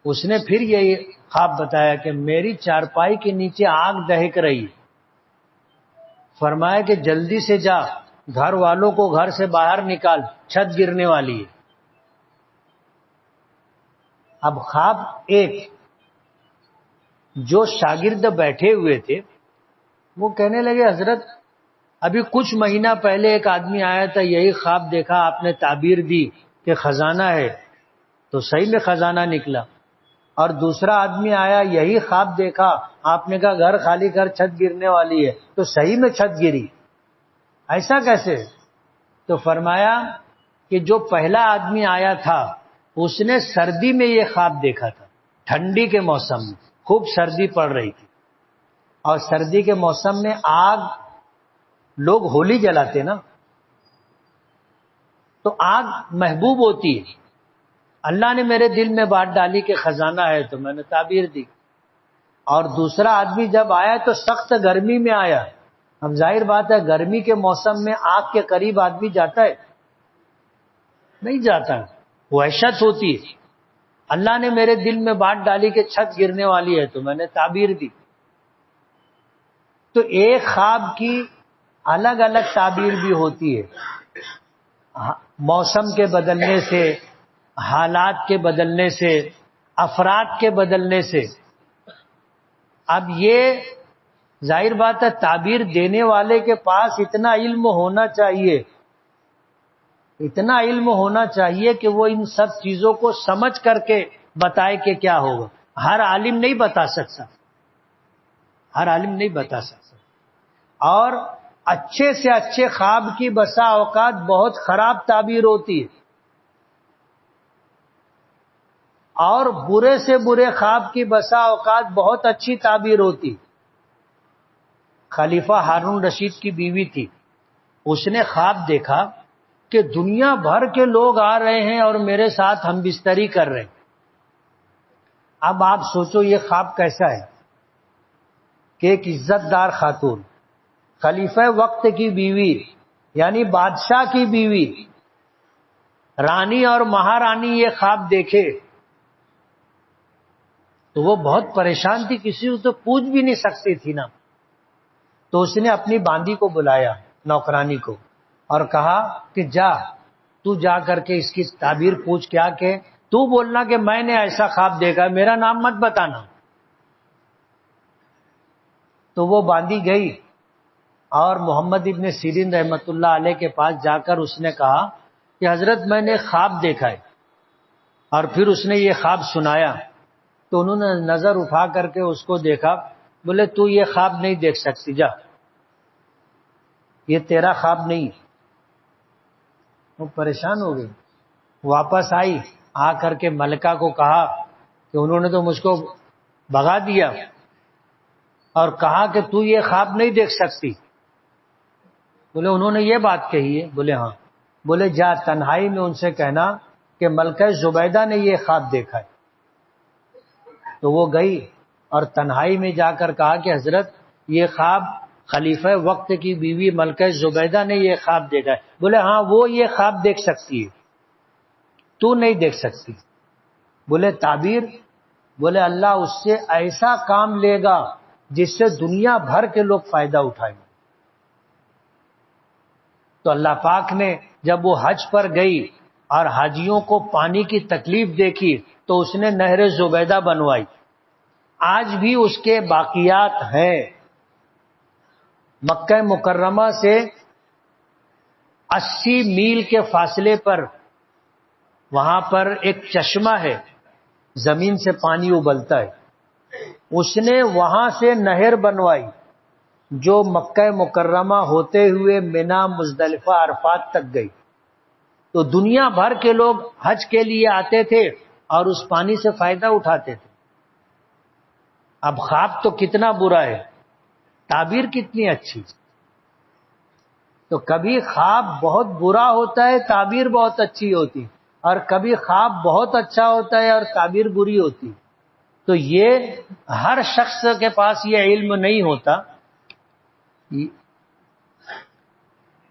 اس نے پھر یہ خواب بتایا کہ میری چارپائی کے نیچے آگ دہک رہی۔ فرمایا کہ جلدی سے جا، گھر والوں کو گھر سے باہر نکال، چھت گرنے والی ہے۔ اب خواب ایک، جو شاگرد بیٹھے ہوئے تھے وہ کہنے لگے حضرت ابھی کچھ مہینہ پہلے ایک آدمی آیا تھا، یہی خواب دیکھا، آپ نے تعبیر دی کہ خزانہ ہے تو صحیح میں خزانہ نکلا۔ اور دوسرا آدمی آیا، یہی خواب دیکھا، آپ نے کہا گھر خالی کر، چھت گرنے والی ہے، تو صحیح میں چھت گری۔ ایسا کیسے؟ تو فرمایا کہ جو پہلا آدمی آیا تھا اس نے سردی میں یہ خواب دیکھا تھا، ٹھنڈی کے موسم میں، خوب سردی پڑ رہی تھی، اور سردی کے موسم میں آگ، لوگ ہولی جلاتے نا، تو آگ محبوب ہوتی ہے۔ اللہ نے میرے دل میں بات ڈالی کہ خزانہ ہے تو میں نے تعبیر دی۔ اور دوسرا آدمی جب آیا تو سخت گرمی میں آیا۔ اب ظاہر بات ہے گرمی کے موسم میں آگ کے قریب آدمی جاتا ہے؟ نہیں جاتا، وحشت ہوتی ہے۔ اللہ نے میرے دل میں بات ڈالی کہ چھت گرنے والی ہے تو میں نے تعبیر دی۔ تو ایک خواب کی الگ الگ تعبیر بھی ہوتی ہے، موسم کے بدلنے سے، حالات کے بدلنے سے، افراد کے بدلنے سے۔ اب یہ ظاہر بات ہے تعبیر دینے والے کے پاس اتنا علم ہونا چاہیے، اتنا علم ہونا چاہیے کہ وہ ان سب چیزوں کو سمجھ کر کے بتائے کہ کیا ہوگا۔ ہر عالم نہیں بتا سکتا، ہر عالم نہیں بتا سکتا۔ اور اچھے سے اچھے خواب کی بسا اوقات بہت خراب تعبیر ہوتی ہے، اور برے سے برے خواب کی بسا اوقات بہت اچھی تعبیر ہوتی۔ خلیفہ ہارون رشید کی بیوی تھی، اس نے خواب دیکھا کہ دنیا بھر کے لوگ آ رہے ہیں اور میرے ساتھ ہم بستری کر رہے ہیں۔ اب آپ سوچو یہ خواب کیسا ہے کہ ایک عزت دار خاتون، خلیفہ وقت کی بیوی، یعنی بادشاہ کی بیوی، رانی اور مہارانی یہ خواب دیکھے تو وہ بہت پریشان تھی، کسی کو تو پوچھ بھی نہیں سکتی تھی نا۔ تو اس نے اپنی باندی کو بلایا، نوکرانی کو، اور کہا کہ تو جا کر کے اس کی تعبیر پوچھ، کیا کہ تو بولنا کہ میں نے ایسا خواب دیکھا، میرا نام مت بتانا۔ تو وہ باندی گئی اور محمد ابن سیرین رحمت اللہ علیہ کے پاس جا کر اس نے کہا کہ حضرت میں نے خواب دیکھا ہے، اور پھر اس نے یہ خواب سنایا۔ تو انہوں نے نظر اٹھا کر کے اس کو دیکھا، بولے تو یہ خواب نہیں دیکھ سکتی، جا، یہ تیرا خواب نہیں۔ وہ پریشان ہو گئی، واپس آئی، آ کر کے ملکہ کو کہا کہ انہوں نے تو مجھ کو بھگا دیا اور کہا کہ تو یہ خواب نہیں دیکھ سکتی۔ بولے انہوں نے یہ بات کہی ہے؟ بولے ہاں۔ بولے جا تنہائی میں ان سے کہنا کہ ملکہ زبیدہ نے یہ خواب دیکھا ہے۔ تو وہ گئی اور تنہائی میں جا کر کہا کہ حضرت یہ خواب خلیفہ وقت کی بیوی ملکہ زبیدہ نے یہ خواب دیکھا ہے۔ بولے ہاں وہ یہ خواب دیکھ سکتی ہے، تو نہیں دیکھ سکتی۔ بولے تعبیر؟ بولے اللہ اس سے ایسا کام لے گا جس سے دنیا بھر کے لوگ فائدہ اٹھائیں گے۔ تو اللہ پاک نے جب وہ حج پر گئی اور حاجیوں کو پانی کی تکلیف دیکھی تو اس نے نہر زبیدہ بنوائی۔ آج بھی اس کے باقیات ہیں۔ مکہ مکرمہ سے 80 میل کے فاصلے پر وہاں پر ایک چشمہ ہے، زمین سے پانی ابلتا ہے، اس نے وہاں سے نہر بنوائی جو مکہ مکرمہ ہوتے ہوئے منا مزدلفہ عرفات تک گئی۔ تو دنیا بھر کے لوگ حج کے لیے آتے تھے اور اس پانی سے فائدہ اٹھاتے تھے۔ اب خواب تو کتنا برا ہے، تعبیر کتنی اچھی۔ تو کبھی خواب بہت برا ہوتا ہے، تعبیر بہت اچھی ہوتی، اور کبھی خواب بہت اچھا ہوتا ہے اور تعبیر بری ہوتی۔ تو یہ ہر شخص کے پاس یہ علم نہیں ہوتا۔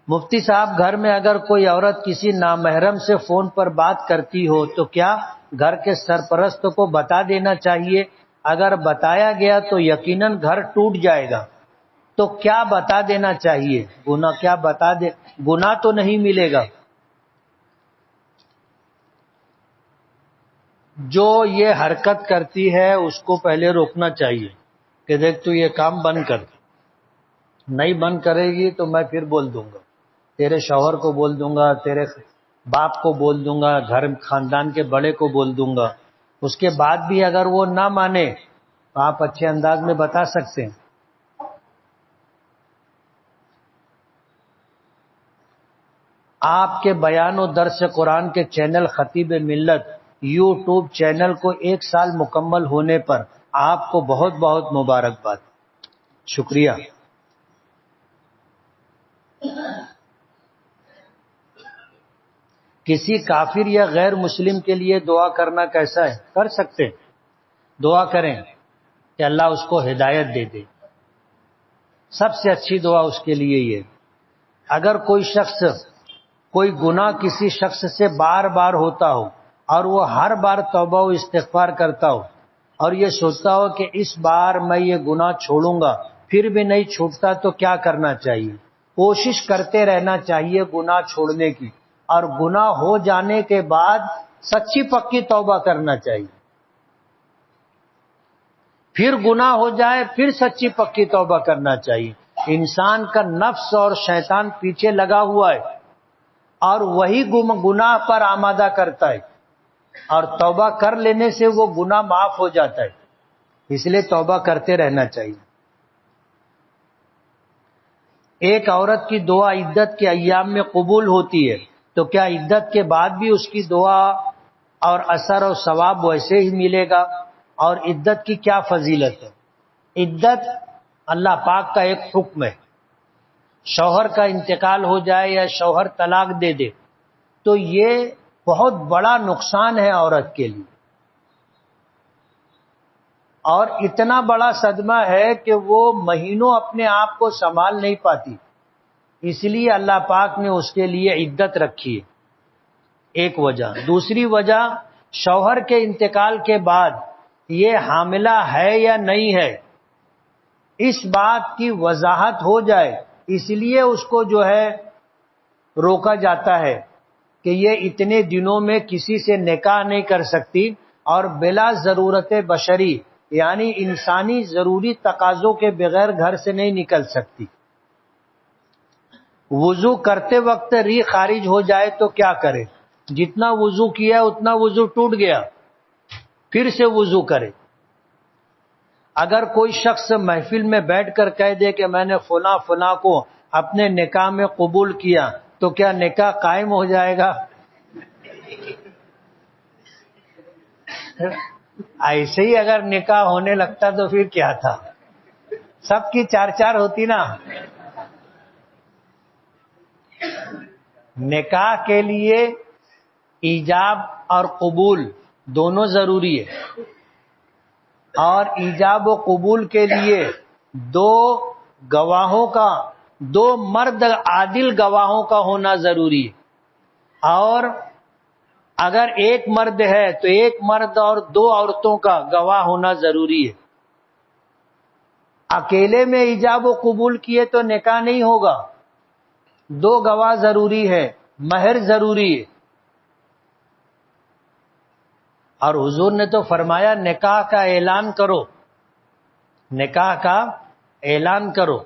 مفتی صاحب گھر میں اگر کوئی عورت کسی نامحرم سے فون پر بات کرتی ہو تو کیا گھر کے سرپرست کو بتا دینا چاہیے؟ اگر بتایا گیا تو یقیناً گھر ٹوٹ جائے گا، تو کیا بتا دینا چاہیے؟ گناہ تو نہیں ملے گا۔ جو یہ حرکت کرتی ہے اس کو پہلے روکنا چاہیے کہ دیکھ تو یہ کام بند کر، نہیں بند کرے گی تو میں پھر بول دوں گا، تیرے شوہر کو بول دوں گا، تیرے باپ کو بول دوں گا، گھر خاندان کے بڑے کو بول دوں گا۔ اس کے بعد بھی اگر وہ نہ مانے تو آپ اچھے انداز میں بتا سکتے ہیں۔ آپ کے بیان و درس قرآن کے چینل خطیب ملت یوٹیوب چینل کو 1 سال مکمل ہونے پر آپ کو بہت بہت مبارکباد۔ شکریہ۔ کسی کافر یا غیر مسلم کے لیے دعا کرنا کیسا ہے؟ کر سکتے، دعا کریں کہ اللہ اس کو ہدایت دے دے۔ سب سے اچھی دعا اس کے لیے یہ۔ اگر کوئی گناہ کسی شخص سے بار بار ہوتا ہو اور وہ ہر بار توبہ و استغفار کرتا ہو اور یہ سوچتا ہو کہ اس بار میں یہ گناہ چھوڑوں گا پھر بھی نہیں چھوٹتا تو کیا کرنا چاہیے؟ کوشش کرتے رہنا چاہیے گناہ چھوڑنے کی، اور گناہ ہو جانے کے بعد سچی پکی توبہ کرنا چاہیے۔ پھر گناہ ہو جائے پھر سچی پکی توبہ کرنا چاہیے۔ انسان کا نفس اور شیطان پیچھے لگا ہوا ہے اور وہی گناہ پر آمادہ کرتا ہے، اور توبہ کر لینے سے وہ گناہ معاف ہو جاتا ہے۔ اس لیے توبہ کرتے رہنا چاہیے۔ ایک عورت کی دعا عدت کے ایام میں قبول ہوتی ہے، تو کیا عدت کے بعد بھی اس کی دعا اور اثر و ثواب ویسے ہی ملے گا؟ اور عدت کی کیا فضیلت ہے؟ عدت اللہ پاک کا ایک حکم ہے۔ شوہر کا انتقال ہو جائے یا شوہر طلاق دے دے تو یہ بہت بڑا نقصان ہے عورت کے لیے، اور اتنا بڑا صدمہ ہے کہ وہ مہینوں اپنے آپ کو سنبھال نہیں پاتی۔ اس لیے اللہ پاک نے اس کے لیے عدت رکھی ہے، ایک وجہ۔ دوسری وجہ، شوہر کے انتقال کے بعد یہ حاملہ ہے یا نہیں ہے اس بات کی وضاحت ہو جائے، اس لیے اس کو جو ہے روکا جاتا ہے کہ یہ اتنے دنوں میں کسی سے نکاح نہیں کر سکتی اور بلا ضرورت بشری یعنی انسانی ضروری تقاضوں کے بغیر گھر سے نہیں نکل سکتی۔ وضو کرتے وقت ری خارج ہو جائے تو کیا کرے؟ جتنا وضو کیا اتنا وضو ٹوٹ گیا، پھر سے وضو کرے۔ اگر کوئی شخص محفل میں بیٹھ کر کہہ دے کہ میں نے فلاں کو اپنے نکاح میں قبول کیا تو کیا نکاح قائم ہو جائے گا؟ ایسے ہی اگر نکاح ہونے لگتا تو پھر کیا تھا، سب کی چار چار ہوتی نا۔ نکاح کے لیے ایجاب اور قبول دونوں ضروری ہے، اور ایجاب و قبول کے لیے دو گواہوں کا، دو مرد عادل گواہوں کا ہونا ضروری ہے، اور اگر ایک مرد ہے تو ایک مرد اور دو عورتوں کا گواہ ہونا ضروری ہے۔ اکیلے میں ایجاب و قبول کیے تو نکاح نہیں ہوگا، دو گواہ ضروری ہے، مہر ضروری ہے۔ اور حضور نے تو فرمایا نکاح کا اعلان کرو، نکاح کا اعلان کرو۔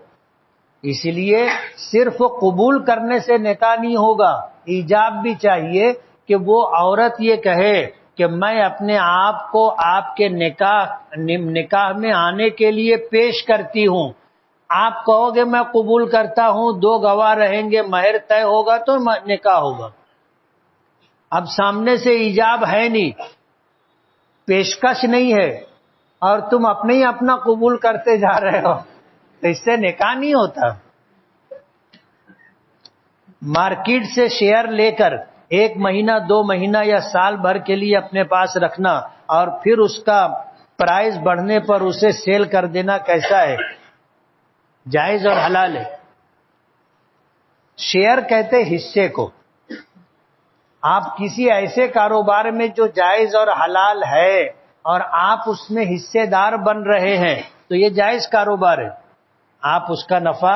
اس لیے صرف قبول کرنے سے نکاح نہیں ہوگا، ایجاب بھی چاہیے کہ وہ عورت یہ کہے کہ میں اپنے آپ کو آپ کے نکاح میں آنے کے لیے پیش کرتی ہوں۔ آپ کہو گے میں قبول کرتا ہوں، دو گواہ رہیں گے، مہر طے ہوگا تو نکاح ہوگا۔ اب سامنے سے ایجاب ہے نہیں، پیشکش نہیں ہے، اور تم اپنے ہی اپنا قبول کرتے جا رہے ہو، تو اس سے نکاح نہیں ہوتا۔ مارکیٹ سے شیئر لے کر ایک مہینہ، دو مہینہ یا سال بھر کے لیے اپنے پاس رکھنا اور پھر اس کا پرائز بڑھنے پر اسے سیل کر دینا کیسا ہے؟ جائز اور حلال ہے۔ شیئر کہتے حصے کو۔ آپ کسی ایسے کاروبار میں جو جائز اور حلال ہے اور آپ اس میں حصے دار بن رہے ہیں تو یہ جائز کاروبار ہے، آپ اس کا نفع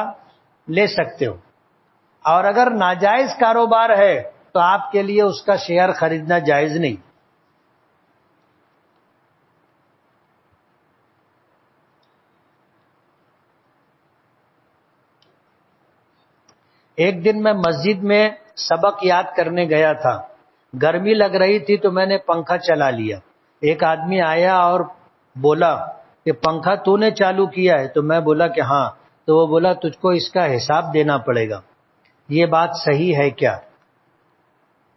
لے سکتے ہو۔ اور اگر ناجائز کاروبار ہے تو آپ کے لیے اس کا شیئر خریدنا جائز نہیں۔ ایک دن میں مسجد میں سبق یاد کرنے گیا تھا، گرمی لگ رہی تھی تو میں نے پنکھا چلا لیا۔ ایک آدمی آیا اور بولا کہ پنکھا تو نے چالو کیا ہے؟ تو میں بولا کہ ہاں۔ تو وہ بولا تجھ کو اس کا حساب دینا پڑے گا۔ یہ بات صحیح ہے کیا؟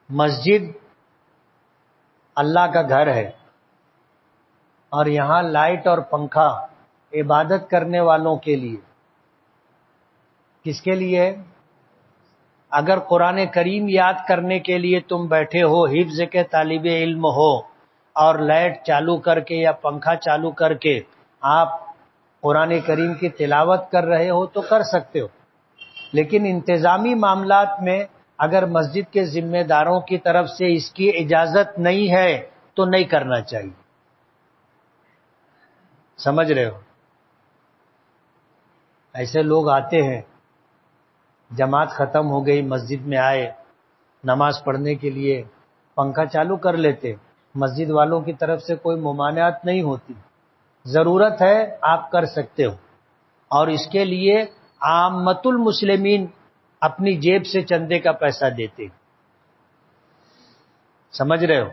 مسجد اللہ کا گھر ہے، اور یہاں لائٹ اور پنکھا عبادت کرنے والوں کے لیے۔ کس کے لیے؟ اگر قرآن کریم یاد کرنے کے لیے تم بیٹھے ہو، حفظ کے طالب علم ہو، اور لائٹ چالو کر کے یا پنکھا چالو کر کے آپ قرآن کریم کی تلاوت کر رہے ہو تو کر سکتے ہو، لیکن انتظامی معاملات میں اگر مسجد کے ذمہ داروں کی طرف سے اس کی اجازت نہیں ہے تو نہیں کرنا چاہیے۔ سمجھ رہے ہو؟ ایسے لوگ آتے ہیں، جماعت ختم ہو گئی، مسجد میں آئے نماز پڑھنے کے لیے، پنکھا چالو کر لیتے، مسجد والوں کی طرف سے کوئی ممانعت نہیں ہوتی، ضرورت ہے آپ کر سکتے ہو، اور اس کے لیے عامت المسلمین اپنی جیب سے چندے کا پیسہ دیتے۔ سمجھ رہے ہو؟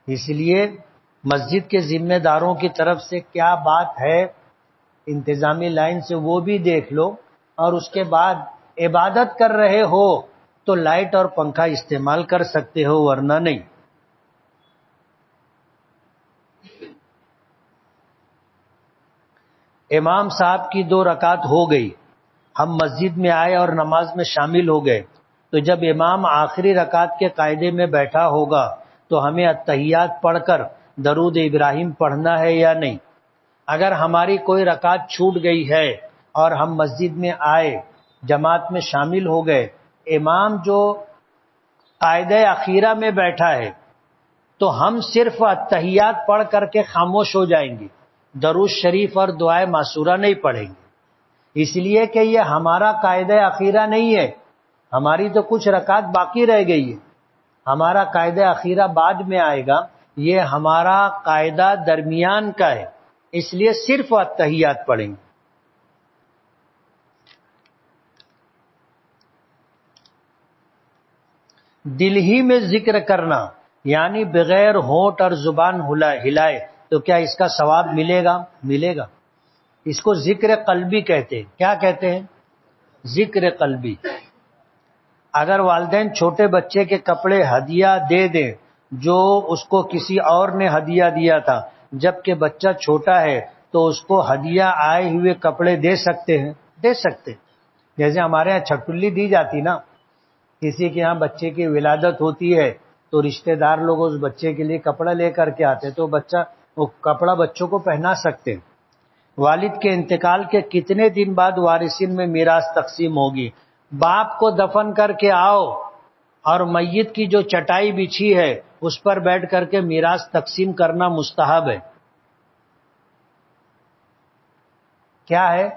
اس لیے مسجد کے ذمہ داروں کی طرف سے کیا بات ہے انتظامی لائن سے وہ بھی دیکھ لو، اور اس کے بعد عبادت کر رہے ہو تو لائٹ اور پنکھا استعمال کر سکتے ہو، ورنہ نہیں۔ امام صاحب کی 2 رکعت ہو گئی، ہم مسجد میں آئے اور نماز میں شامل ہو گئے، تو جب امام آخری رکعت کے قاعدے میں بیٹھا ہوگا تو ہمیں اتحیات پڑھ کر درود ابراہیم پڑھنا ہے یا نہیں؟ اگر ہماری کوئی رکعت چھوٹ گئی ہے اور ہم مسجد میں آئے، جماعت میں شامل ہو گئے، امام جو قاعدہ اخیرہ میں بیٹھا ہے تو ہم صرف اتحیات پڑھ کر کے خاموش ہو جائیں گے، درود شریف اور دعائے معصورہ نہیں پڑھیں گے، اس لیے کہ یہ ہمارا قاعدہ اخیرہ نہیں ہے، ہماری تو کچھ رکعت باقی رہ گئی ہے، ہمارا قاعدہ اخیرہ بعد میں آئے گا، یہ ہمارا قاعدہ درمیان کا ہے، اس لیے صرف اتحیات پڑھیں گے۔ دل ہی میں ذکر کرنا یعنی بغیر ہونٹ اور زبان ہلائے تو کیا اس کا ثواب ملے گا؟ ملے گا۔ اس کو ذکر قلبی کہتے ہیں۔ کیا کہتے ہیں؟ ذکر قلبی۔ اگر والدین چھوٹے بچے کے کپڑے ہدیہ دے دیں جو اس کو کسی اور نے ہدیہ دیا تھا، جبکہ بچہ چھوٹا ہے تو اس کو ہدیہ آئے ہوئے کپڑے دے سکتے ہیں؟ دے سکتے. جیسے ہمارے یہاں چھٹلی دی جاتی نا، کسی کے یہاں بچے کی ولادت ہوتی ہے تو رشتہ دار لوگ اس بچے کے لیے کپڑا لے کر کے آتے تو وہ کپڑا بچوں کو پہنا سکتے ہیں. والد کے انتقال کے کتنے دن بعد وارثین میں میراث تقسیم ہوگی؟ باپ کو دفن کر کے آؤ اور میت کی جو چٹائی بچھی ہے اس پر بیٹھ کر کے میراث تقسیم کرنا مستحب ہے. کیا ہے؟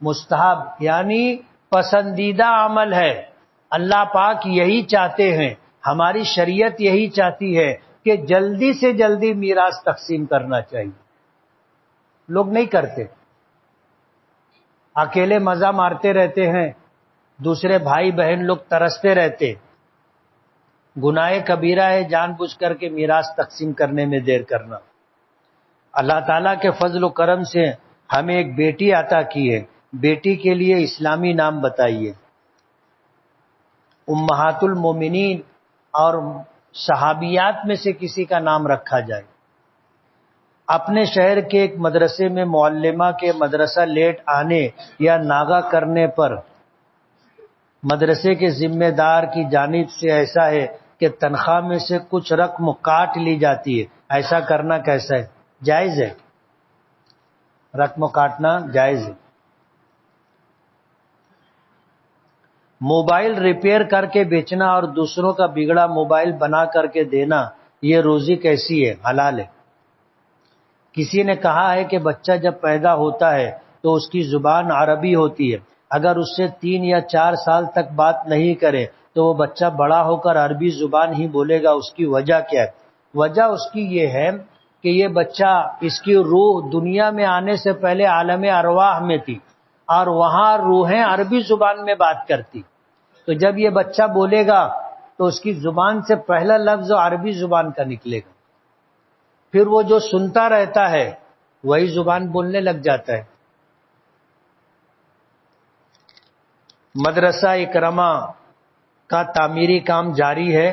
مستحب، یعنی پسندیدہ عمل ہے. اللہ پاک یہی چاہتے ہیں، ہماری شریعت یہی چاہتی ہے کہ جلدی سے جلدی میراث تقسیم کرنا چاہیے. لوگ نہیں کرتے، اکیلے مزہ مارتے رہتے ہیں، دوسرے بھائی بہن لوگ ترستے رہتے. گناہ کبیرہ ہے جان بوجھ کر کے میراث تقسیم کرنے میں دیر کرنا. اللہ تعالیٰ کے فضل و کرم سے ہمیں ایک بیٹی عطا کی ہے. بیٹی کے لیے اسلامی نام بتائیے. امہات المومنین اور صحابیات میں سے کسی کا نام رکھا جائے. اپنے شہر کے ایک مدرسے میں معلمہ کے مدرسہ لیٹ آنے یا ناغہ کرنے پر مدرسے کے ذمہ دار کی جانب سے ایسا ہے کہ تنخواہ میں سے کچھ رقم کاٹ لی جاتی ہے. ایسا کرنا کیسا ہے؟ جائز ہے؟ رقم کاٹنا جائز ہے. موبائل ریپیئر کر کے بیچنا اور دوسروں کا بگڑا موبائل بنا کر کے دینا، یہ روزی کیسی ہے؟ حلال ہے. کسی نے کہا ہے کہ بچہ جب پیدا ہوتا ہے تو اس کی زبان عربی ہوتی ہے، اگر اس سے 3 یا 4 سال تک بات نہیں کرے تو وہ بچہ بڑا ہو کر عربی زبان ہی بولے گا. اس کی وجہ کیا ہے؟ وجہ اس کی یہ ہے کہ یہ بچہ، اس کی روح دنیا میں آنے سے پہلے عالم ارواح میں تھی اور وہاں روحیں عربی زبان میں بات کرتی. تو جب یہ بچہ بولے گا تو اس کی زبان سے پہلا لفظ عربی زبان کا نکلے گا، پھر وہ جو سنتا رہتا ہے وہی زبان بولنے لگ جاتا ہے. مدرسہ اکرمہ کا تعمیری کام جاری ہے.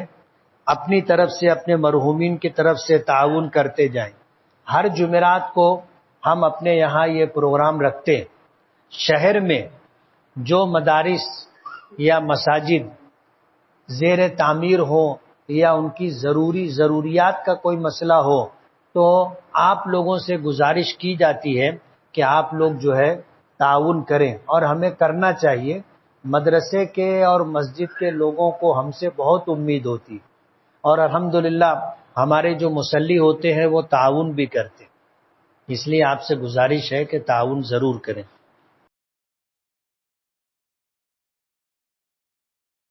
اپنی طرف سے اپنے مرحومین کی طرف سے تعاون کرتے جائیں. ہر جمعرات کو ہم اپنے یہاں یہ پروگرام رکھتے ہیں. شہر میں جو مدارس یا مساجد زیر تعمیر ہو یا ان کی ضروریات کا کوئی مسئلہ ہو تو آپ لوگوں سے گزارش کی جاتی ہے کہ آپ لوگ جو ہے تعاون کریں، اور ہمیں کرنا چاہیے. مدرسے کے اور مسجد کے لوگوں کو ہم سے بہت امید ہوتی، اور الحمدللہ ہمارے جو مصلی ہوتے ہیں وہ تعاون بھی کرتے. اس لیے آپ سے گزارش ہے کہ تعاون ضرور کریں.